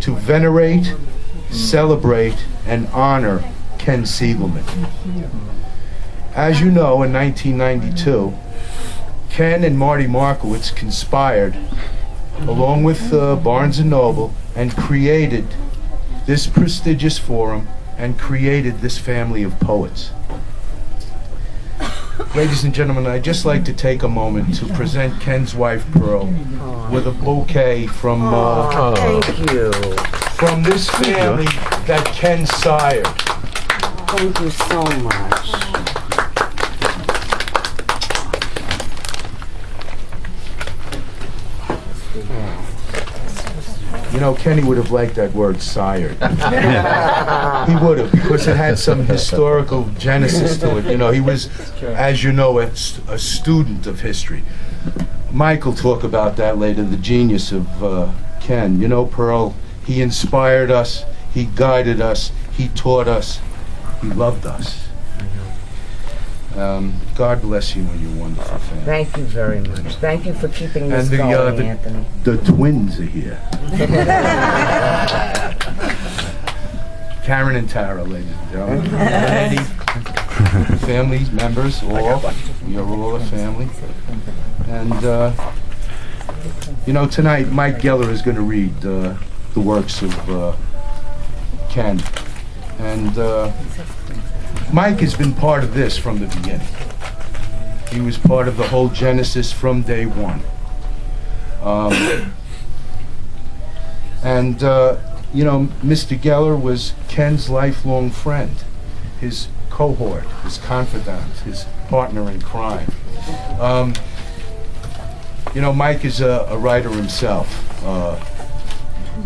to venerate, celebrate, and honor Ken Siegelman. As you know, in 1992, Ken and Marty Markowitz conspired, along with Barnes & Noble, and created this prestigious forum and created this family of poets. Ladies and gentlemen, I'd just like to take a moment to present Ken's wife, Pearl, with a bouquet from thank you. From this family that Ken sired. Thank you so much. You know, Kenny would have liked that word sired. He would have, because it had some historical genesis to it. You know, he was, as you know, a student of history. Mike will talk about that later, the genius of Ken. You know, Pearl, he inspired us, he guided us, he taught us, he loved us. God bless you and your wonderful family. Thank you very much. Thank you for keeping this going, Anthony. The twins are here. Karen and Tara, ladies and gentlemen. Eddie, family members, all. We are all a family. And, you know, tonight Mike Geller is going to read the works of Ken. And Mike has been part of this from the beginning. He was part of the whole genesis from day one. You know, Mr. Geller was Ken's lifelong friend, his cohort, his confidant, his partner in crime. You know, Mike is a writer himself.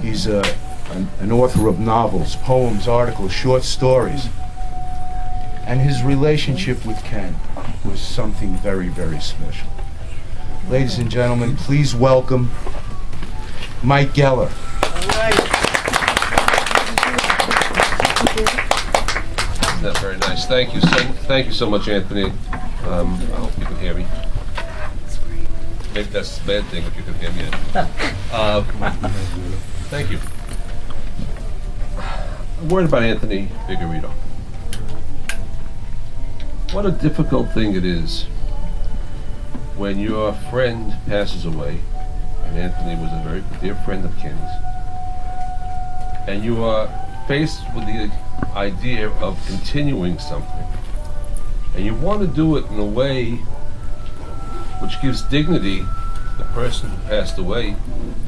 He's an author of novels, poems, articles, short stories. And his relationship with Ken was something very, very special. Ladies and gentlemen, please welcome Mike Geller. That's very nice. Thank you so much, Anthony. I hope you can hear me. Maybe that's a bad thing if you can hear me. Thank you. A word about Anthony Vigorito. What a difficult thing it is when your friend passes away, and Anthony was a very dear friend of Ken's, and you are faced with the idea of continuing something, and you want to do it in a way which gives dignity to the person who passed away,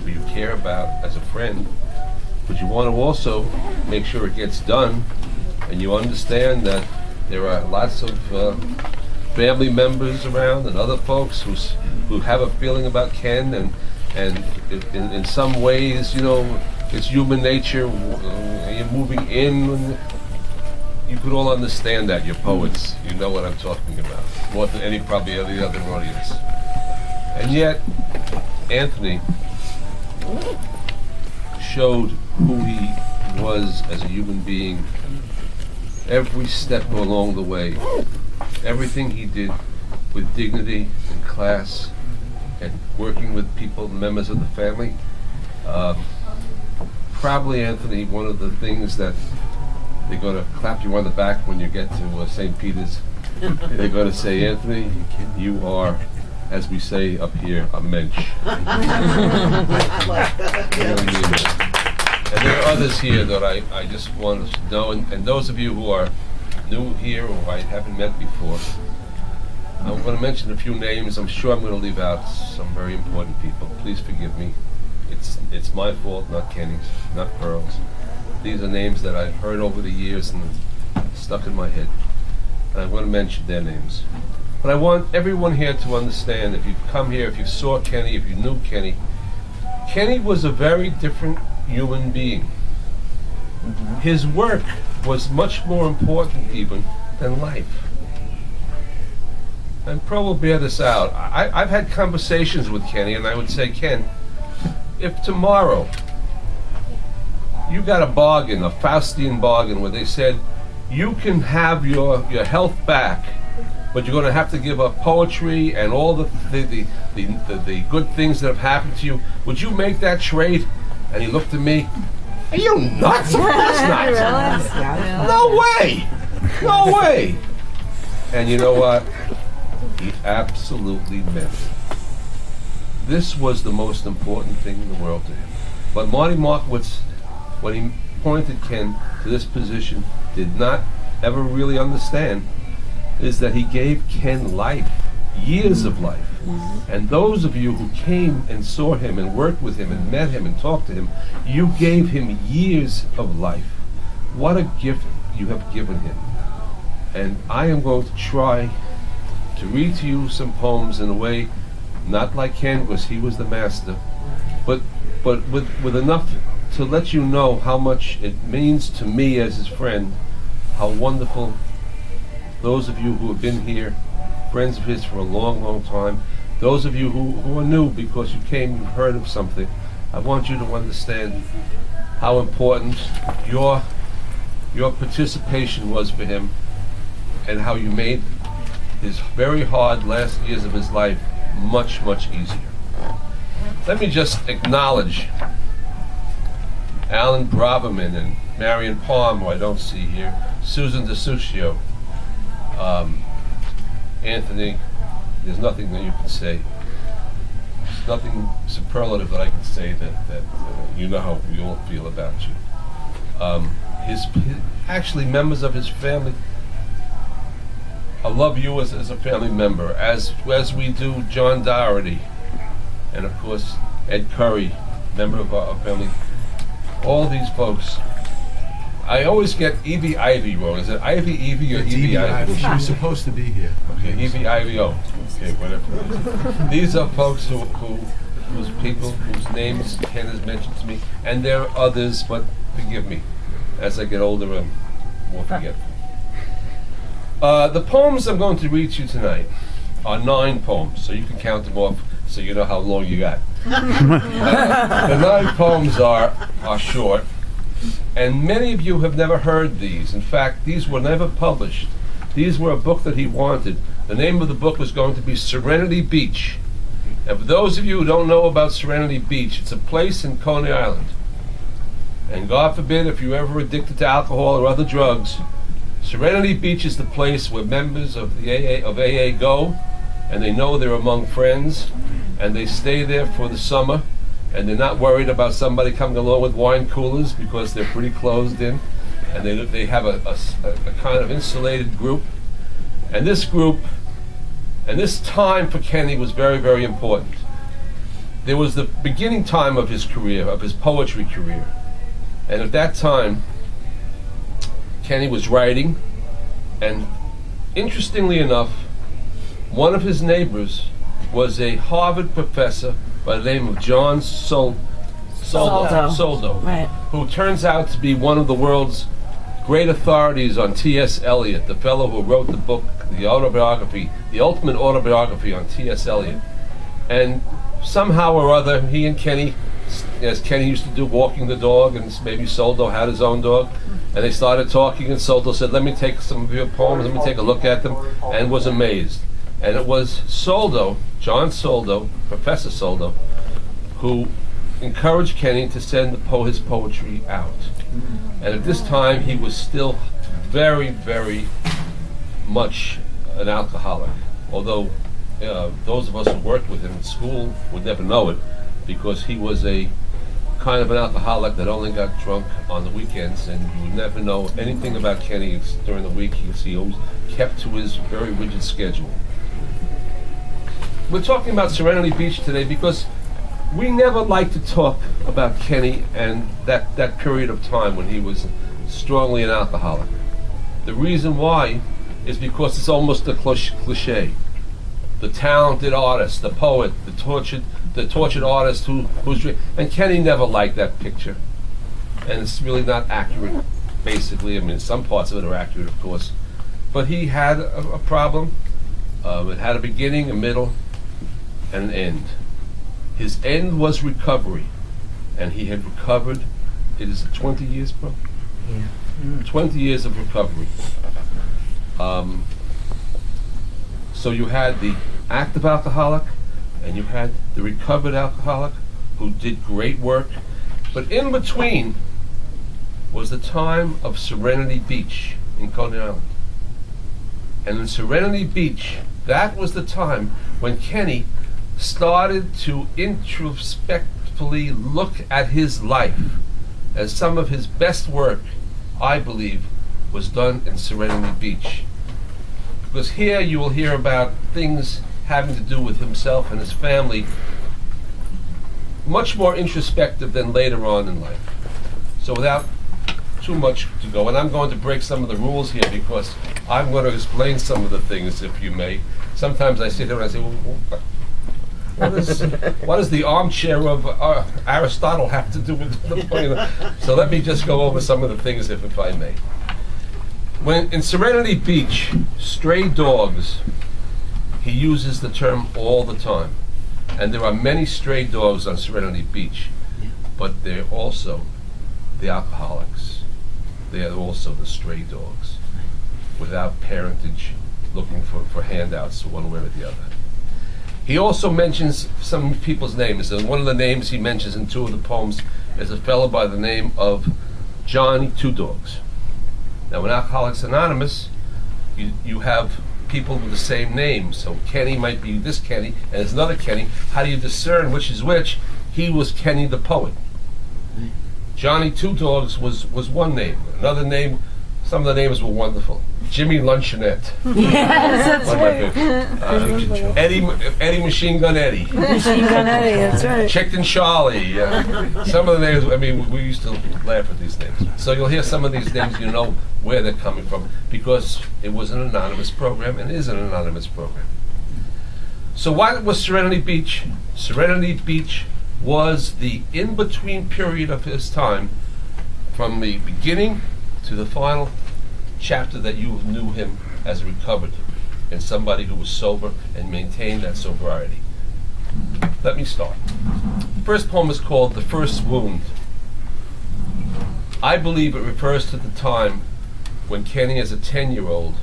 who you care about as a friend, but you want to also make sure it gets done, and you understand that there are lots of family members around and other folks who have a feeling about Ken, and in some ways, you know, it's human nature. You're moving in. You could all understand that. You're poets. You know what I'm talking about more than probably any other audience. And yet, Anthony showed who he was as a human being. Every step along the way, everything he did with dignity and class, and working with people, members of the family. Probably, Anthony, one of the things that they're going to clap you on the back when you get to St. Peter's. They're going to say, Anthony, you are, as we say up here, a mensch. And there are others here that I just want to know, and those of you who are new here or I haven't met before, I'm going to mention a few names. I'm sure I'm going to leave out some very important people. Please forgive me. It's my fault, not Kenny's, not Pearl's. These are names that I've heard over the years and stuck in my head. And I want to mention their names. But I want everyone here to understand, if you've come here, if you saw Kenny, if you knew Kenny, Kenny was a very different human being. His work was much more important even than life. And Pearl will bear this out. I've had conversations with Kenny, and I would say, Ken, if tomorrow you got a bargain, a Faustian bargain, where they said you can have your health back, but you're going to have to give up poetry and all the good things that have happened to you, would you make that trade? And he looked at me, are you nuts? Of course not. Yeah. No way! No way! And you know what? He absolutely meant it. This was the most important thing in the world to him. But Marty Markowitz, when he appointed Ken to this position, did not ever really understand is that he gave Ken life, years of life. And those of you who came and saw him and worked with him and met him and talked to him, you gave him years of life. What a gift you have given him. And I am going to try to read to you some poems in a way, not like Ken, because he was the master, but with enough to let you know how much it means to me as his friend, how wonderful those of you who have been here, friends of his for a long, long time, those of you who are new because you came, you've heard of something, I want you to understand how important your participation was for him and how you made his very hard last years of his life much, much easier. Let me just acknowledge Alan Braverman and Marion Palm, who I don't see here, Susan DeSuccio, Anthony. There's nothing that you can say. There's nothing superlative that I can say that you know how we all feel about you. His actually members of his family. I love you as a family member, as we do John Doherty, and of course Ed Curry, member of our family. All these folks. I always get Evie Ivy wrong. Is it Ivy Evie or Evie Ivy? She was supposed to be here. Okay, Evie Ivy. Oh, okay, whatever. These are folks whose people whose names Ken has mentioned to me, and there are others, but forgive me. As I get older, I'm more forgetful. The poems I'm going to read to you tonight are 9 poems, so you can count them off so you know how long you got. The 9 poems are short, and many of you have never heard these. In fact, these were never published. These were a book that he wanted. The name of the book was going to be Serenity Beach. And for those of you who don't know about Serenity Beach, it's a place in Coney Island. And God forbid if you're ever addicted to alcohol or other drugs, Serenity Beach is the place where members of the AA go, and they know they're among friends, and they stay there for the summer, and they're not worried about somebody coming along with wine coolers because they're pretty closed in, and they have a kind of insulated group. And this group, and this time for Kenny was very, very important. There was the beginning time of his career, of his poetry career, and at that time, Kenny was writing, and interestingly enough, one of his neighbors was a Harvard professor by the name of John Soldo, Right. who turns out to be one of the world's great authorities on T.S. Eliot, the fellow who wrote the book, the autobiography, the ultimate autobiography on T.S. Eliot. And somehow or other, he and Kenny, as Kenny used to do, walking the dog, and maybe Soldo had his own dog, and they started talking, and Soldo said, let me take some of your poems, let me take a look at them, and was amazed. And it was Soldo, John Soldo, Professor Soldo, who encouraged Kenny to send his poetry out. And at this time, he was still very, very much an alcoholic, although those of us who worked with him in school would never know it, because he was a kind of an alcoholic that only got drunk on the weekends, and you would never know anything about Kenny during the week. He always kept to his very rigid schedule. We're talking about Serenity Beach today because we never like to talk about Kenny and that period of time when he was strongly an alcoholic. The reason why is because it's almost a cliche. The talented artist, the poet, the tortured artist who's and Kenny never liked that picture, and it's really not accurate. Basically, I mean, some parts of it are accurate, of course, but he had a problem. It had a beginning, a middle, and an end. His end was recovery, and he had recovered. It is 20 years, bro. Yeah. 20 years of recovery. So you had the active alcoholic, and you had the recovered alcoholic who did great work. But in between was the time of Serenity Beach in Coney Island. And in Serenity Beach, that was the time when Kenny started to introspectively look at his life, as some of his best work, I believe, was done in Serenity Beach. Because here you will hear about things having to do with himself and his family, much more introspective than later on in life. So without too much to go, and I'm going to break some of the rules here because I'm going to explain some of the things, if you may. Sometimes I sit there and I say, well, what does the armchair of Aristotle have to do with the point? So let me just go over some of the things, if I may. When in Serenity Beach, stray dogs, he uses the term all the time. And there are many stray dogs on Serenity Beach, but they're also the alcoholics. They are also the stray dogs, without parentage, looking for handouts one way or the other. He also mentions some people's names, and one of the names he mentions in two of the poems is a fellow by the name of Johnny Two Dogs. Now in Alcoholics Anonymous, you have people with the same name, so Kenny might be this Kenny, and there's another Kenny. How do you discern which is which? He was Kenny the poet. Johnny Two Dogs was one name. Another name, some of the names were wonderful. Jimmy Luncheonette. Yes, that's right. Eddie Machine Gun Eddie. Machine Gun Eddie, that's right. Chicken Charlie. Some of the names, I mean, we used to laugh at these names. So you'll hear some of these names, you know where they're coming from, because it was an anonymous program and is an anonymous program. So why was Serenity Beach? Serenity Beach was the in-between period of his time, from the beginning to the final chapter that you knew him as recovered and somebody who was sober and maintained that sobriety. Let me start. The first poem is called The First Wound. I believe it refers to the time when Kenny, as a 10-year-old,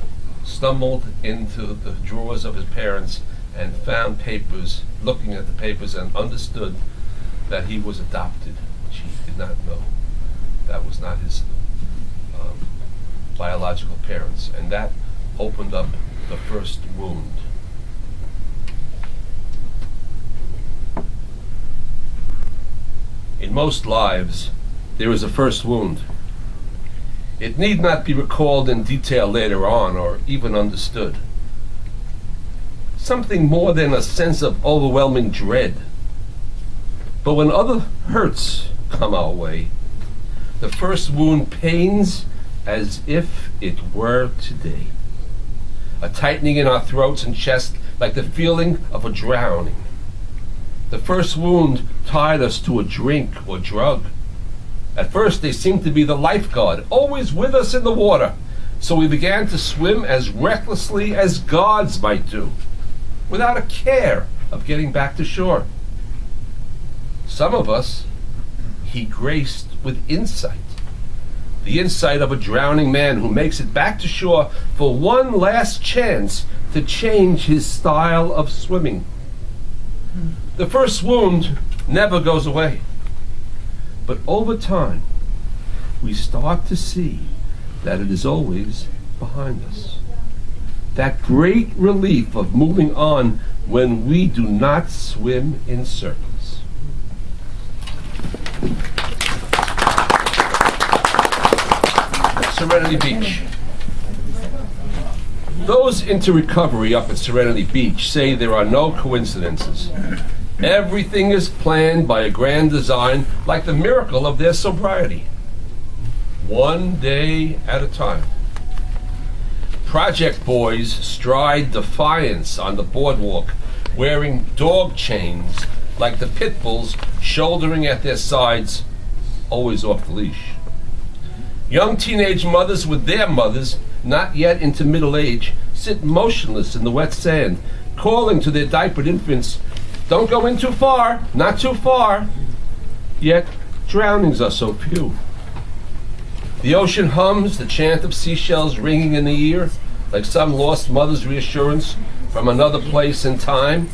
stumbled into the drawers of his parents and found papers, looking at the papers, and understood that he was adopted, which he did not know. That was not his biological parents, and that opened up the first wound. In most lives, there is a first wound. It need not be recalled in detail later on, or even understood. Something more than a sense of overwhelming dread. But when other hurts come our way, the first wound pains as if it were today. A tightening in our throats and chest, like the feeling of a drowning. The first wound tied us to a drink or drug. At first they seemed to be the lifeguard, always with us in the water. So we began to swim as recklessly as gods might do, without a care of getting back to shore. Some of us he graced with insight. The insight of a drowning man who makes it back to shore for one last chance to change his style of swimming. The first wound never goes away. But over time, we start to see that it is always behind us. That great relief of moving on when we do not swim in circles. Serenity Beach. Those into recovery up at Serenity Beach say there are no coincidences. Everything is planned by a grand design, like the miracle of their sobriety. One day at a time. Project boys stride defiance on the boardwalk, wearing dog chains like the pit bulls shouldering at their sides, always off the leash. Young teenage mothers with their mothers, not yet into middle age, sit motionless in the wet sand, calling to their diapered infants, "Don't go in too far, not too far." Yet drownings are so few. The ocean hums, the chant of seashells ringing in the ear, like some lost mother's reassurance from another place and time.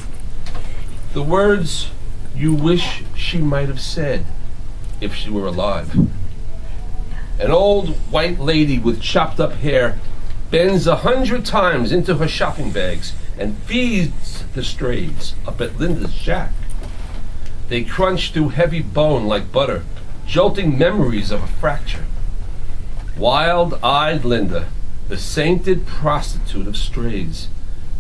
The words you wish she might have said if she were alive. An old white lady with chopped up hair bends 100 times into her shopping bags and feeds the strays up at Linda's shack. They crunch through heavy bone like butter, jolting memories of a fracture. Wild-eyed Linda, the sainted prostitute of strays,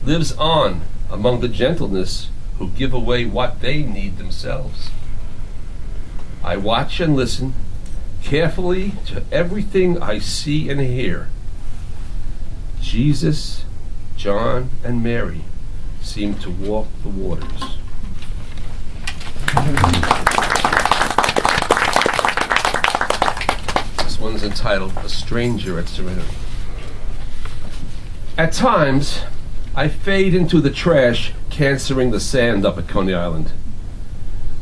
lives on among the gentleness who give away what they need themselves. I watch and listen carefully to everything I see and hear. Jesus, John, and Mary seem to walk the waters. This one's entitled A Stranger at Serenity. At times, I fade into the trash, cancering the sand up at Coney Island.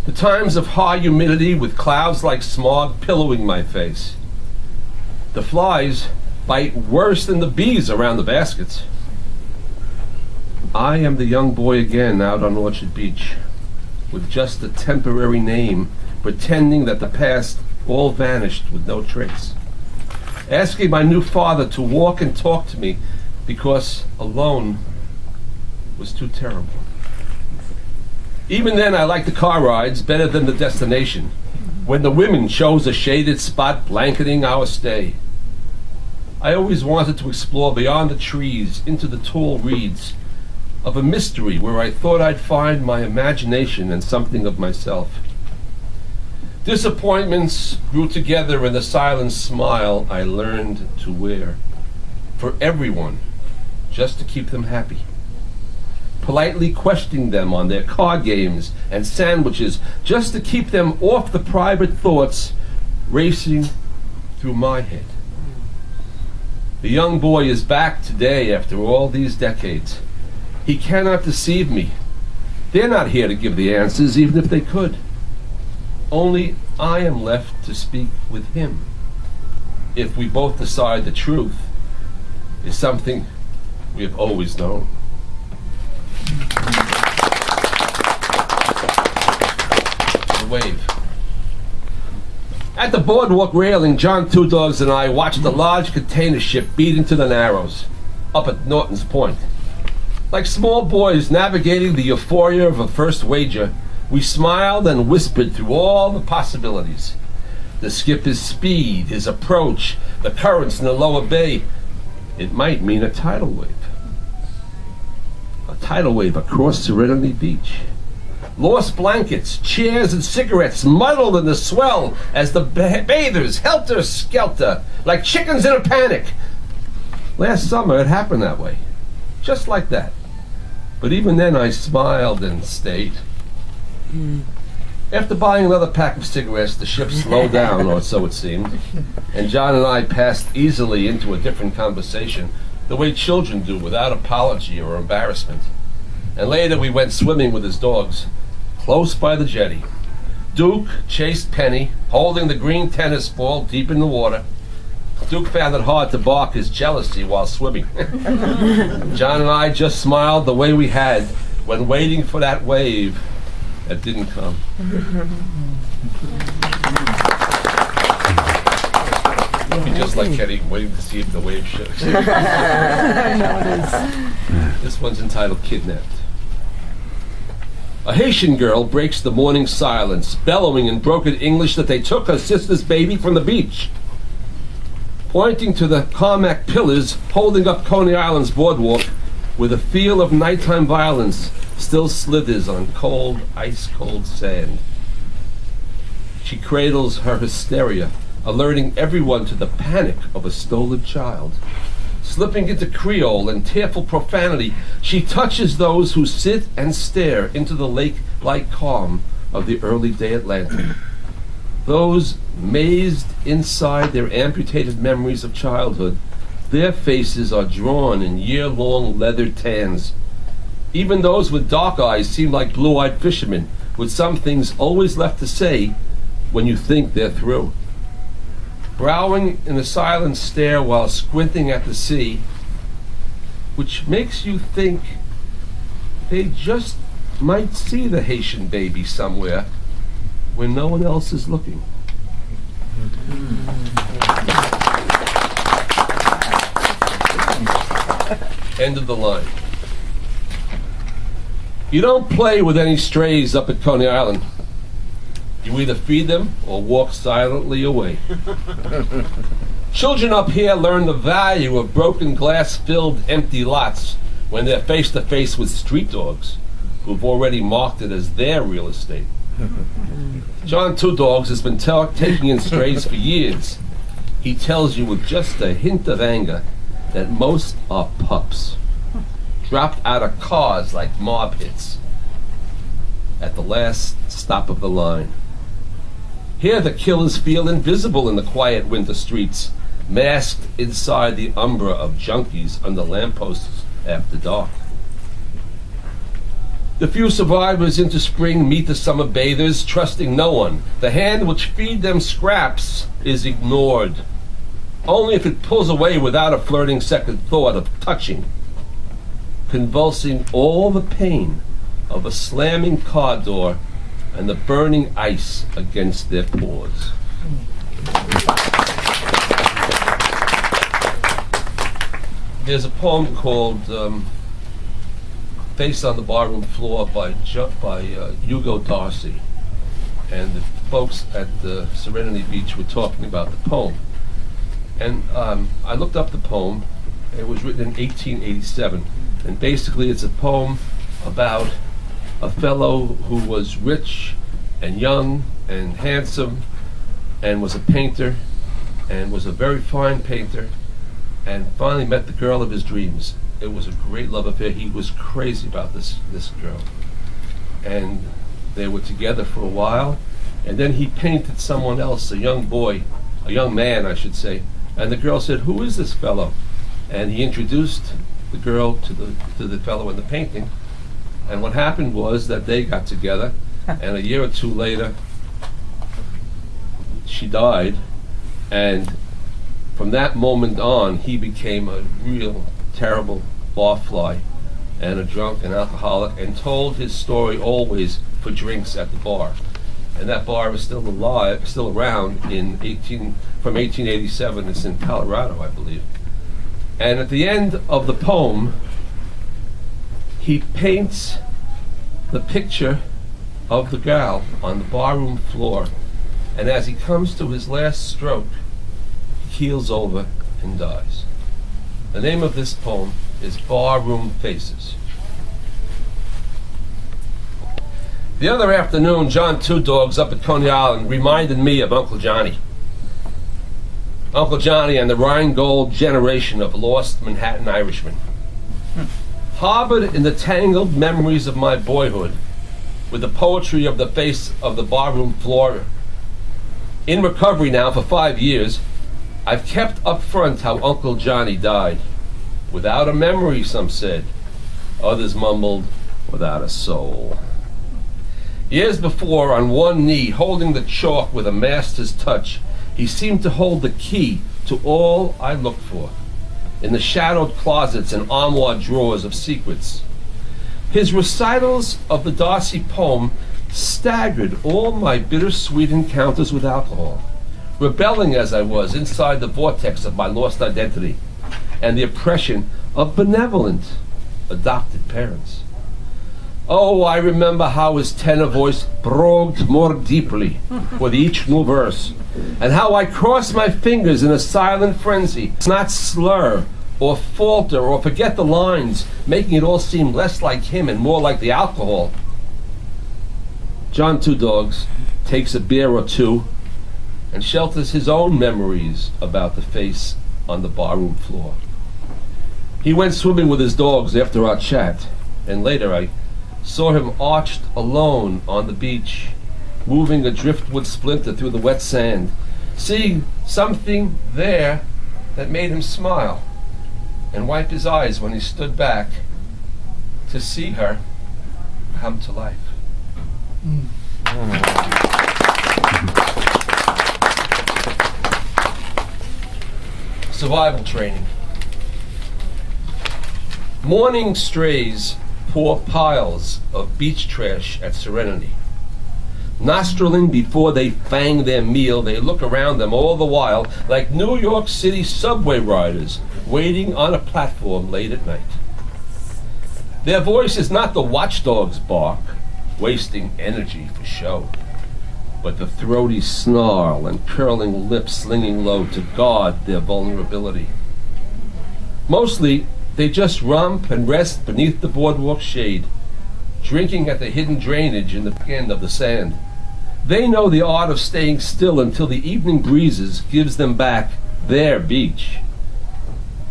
The times of high humidity with clouds like smog pillowing my face. The flies bite worse than the bees around the baskets. I am the young boy again out on Orchard Beach, with just a temporary name, pretending that the past all vanished with no trace. Asking my new father to walk and talk to me because alone was too terrible. Even then, I liked the car rides better than the destination, when the women chose a shaded spot blanketing our stay. I always wanted to explore beyond the trees into the tall reeds of a mystery where I thought I'd find my imagination and something of myself. Disappointments grew together in the silent smile I learned to wear for everyone, just to keep them happy. Politely questioning them on their card games and sandwiches, just to keep them off the private thoughts racing through my head. The young boy is back today after all these decades. He cannot deceive me. They're not here to give the answers, even if they could. Only I am left to speak with him. If we both decide the truth is something we have always known. The wave. At the boardwalk railing, John Two Dogs and I watched a large container ship beat into the Narrows, up at Norton's Point. Like small boys navigating the euphoria of a first wager, we smiled and whispered through all the possibilities. The skipper's speed, his approach, the currents in the lower bay. It might mean a tidal wave. A tidal wave across Serenity Beach. Lost blankets, chairs, and cigarettes muddled in the swell as the bathers helter-skelter, like chickens in a panic. Last summer it happened that way, just like that. But even then I smiled and stayed. After buying another pack of cigarettes, the ship slowed down, or so it seemed, and John and I passed easily into a different conversation, the way children do without apology or embarrassment. And later we went swimming with his dogs, close by the jetty. Duke chased Penny, holding the green tennis ball deep in the water. Duke found it hard to bark his jealousy while swimming. John and I just smiled the way we had when waiting for that wave that didn't come. Be just like Kenny, waiting to see if the wave shows. This one's entitled Kidnapped. A Haitian girl breaks the morning silence, bellowing in broken English that they took her sister's baby from the beach. Pointing to the Carmack pillars holding up Coney Island's boardwalk, where the feel of nighttime violence still slithers on cold, ice-cold sand. She cradles her hysteria, alerting everyone to the panic of a stolen child. Slipping into Creole and tearful profanity, she touches those who sit and stare into the lake-like calm of the early day Atlantic. Those mazed inside their amputated memories of childhood, their faces are drawn in year-long leather tans. Even those with dark eyes seem like blue-eyed fishermen, with some things always left to say when you think they're through. Browing in a silent stare while squinting at the sea, which makes you think they just might see the Haitian baby somewhere when no one else is looking. End of the line. You don't play with any strays up at Coney Island. You either feed them or walk silently away. Children up here learn the value of broken glass-filled empty lots when they're face-to-face with street dogs who've already marked it as their real estate. John Two Dogs has been taking in strays for years. He tells you with just a hint of anger that most are pups, dropped out of cars like mob hits at the last stop of the line. Here the killers feel invisible in the quiet winter streets, masked inside the umbra of junkies under lampposts after dark. The few survivors into spring meet the summer bathers, trusting no one. The hand which feed them scraps is ignored, only if it pulls away without a flirting second thought of touching, convulsing all the pain of a slamming car door and the burning ice against their paws. There's a poem called Face on the Barroom Floor by Hugo Darcy, and the folks at the Serenity Beach were talking about the poem. And I looked up the poem. It was written in 1887, and basically it's a poem about a fellow who was rich and young and handsome and was a painter and was a very fine painter and finally met the girl of his dreams. It was a great love affair. He was crazy about this girl. And they were together for a while, and then he painted someone else, a young boy, a young man, I should say, and the girl said, "Who is this fellow?" And he introduced the girl to the fellow in the painting. And what happened was that they got together, and a year or two later, she died, and from that moment on, he became a real terrible barfly and a drunk and alcoholic, and told his story always for drinks at the bar. And that bar is still alive, still around from 1887. It's in Colorado, I believe. And at the end of the poem, he paints the picture of the gal on the barroom floor, and as he comes to his last stroke, he keels over and dies. The name of this poem is Barroom Faces. The other afternoon, John Two Dogs up at Coney Island reminded me of Uncle Johnny. Uncle Johnny and the Rheingold generation of lost Manhattan Irishmen. Harbored in the tangled memories of my boyhood, with the poetry of the face of the barroom floor. In recovery now for 5 years, I've kept up front how Uncle Johnny died. Without a memory, some said. Others mumbled, without a soul. Years before, on one knee, holding the chalk with a master's touch, he seemed to hold the key to all I looked for, in the shadowed closets and armoire drawers of secrets. His recitals of the Darcy poem staggered all my bittersweet encounters with alcohol, rebelling as I was inside the vortex of my lost identity and the oppression of benevolent adopted parents. Oh, I remember how his tenor voice brogued more deeply with each new verse, and how I crossed my fingers in a silent frenzy, not slur or falter or forget the lines, making it all seem less like him and more like the alcohol. John Two Dogs takes a beer or two and shelters his own memories about the face on the barroom floor. He went swimming with his dogs after our chat, and later I saw him arched alone on the beach, moving a driftwood splinter through the wet sand, seeing something there that made him smile and wipe his eyes when he stood back to see her come to life. Survival training. Morning strays pour piles of beach trash at Serenity. Nostriling before they fang their meal, they look around them all the while like New York City subway riders waiting on a platform late at night. Their voice is not the watchdog's bark, wasting energy for show, but the throaty snarl and curling lips slinging low to guard their vulnerability. Mostly, they just romp and rest beneath the boardwalk shade, drinking at the hidden drainage in the end of the sand. They know the art of staying still until the evening breezes gives them back their beach.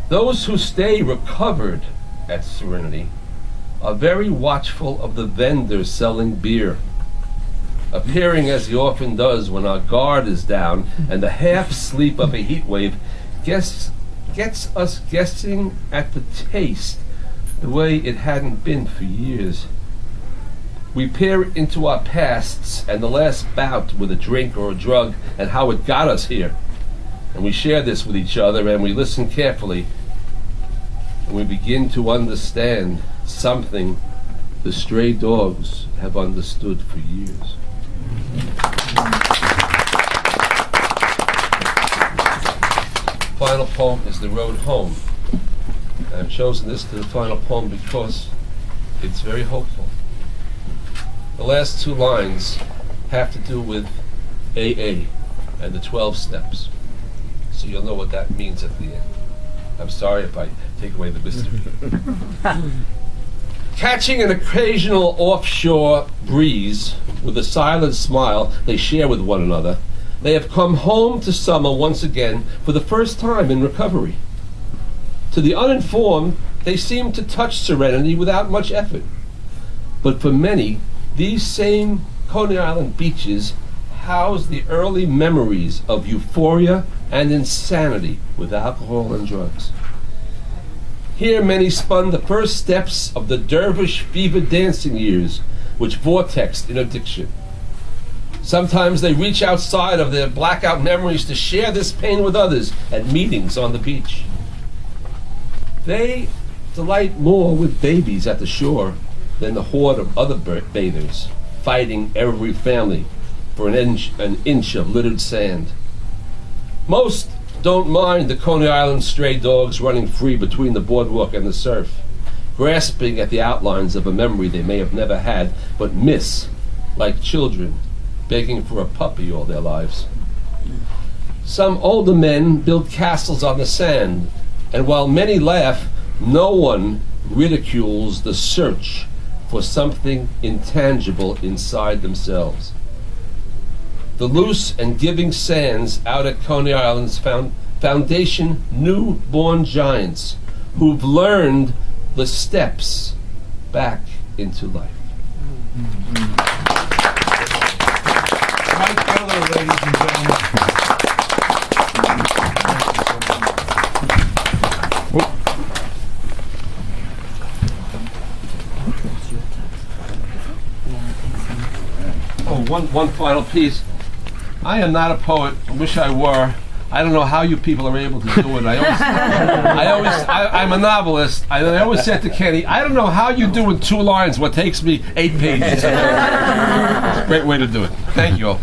Those who stay recovered at Serenity are very watchful of the vendor selling beer, appearing as he often does when our guard is down and the half-sleep of a heat wave gets us guessing at the taste the way it hadn't been for years. We peer into our pasts and the last bout with a drink or a drug and how it got us here. And we share this with each other and we listen carefully. And we begin to understand something the stray dogs have understood for years. Final poem is The Road Home. And I've chosen this to the final poem because it's very hopeful. The last two lines have to do with AA and the 12 steps. So you'll know what that means at the end. I'm sorry if I take away the mystery. Catching an occasional offshore breeze with a silent smile they share with one another, they have come home to summer once again for the first time in recovery. To the uninformed, they seem to touch Serenity without much effort. But for many, these same Coney Island beaches house the early memories of euphoria and insanity with alcohol and drugs. Here many spun the first steps of the dervish fever dancing years, which vortexed in addiction. Sometimes they reach outside of their blackout memories to share this pain with others at meetings on the beach. They delight more with babies at the shore than the horde of other bathers, fighting every family for an inch of littered sand. Most don't mind the Coney Island stray dogs running free between the boardwalk and the surf, grasping at the outlines of a memory they may have never had, but miss, like children, begging for a puppy all their lives. Some older men build castles on the sand, and while many laugh, no one ridicules the search for something intangible inside themselves. The loose and giving sands out at Coney Island's foundation newborn giants who've learned the steps back into life. Mike Keller, ladies and gentlemen. Oh, one final piece. I am not a poet. I wish I were. I don't know how you people are able to do it. I'm a novelist. I always said to Kenny, I don't know how you do in 2 lines what takes me 8 pages. It's a great way to do it. Thank you all.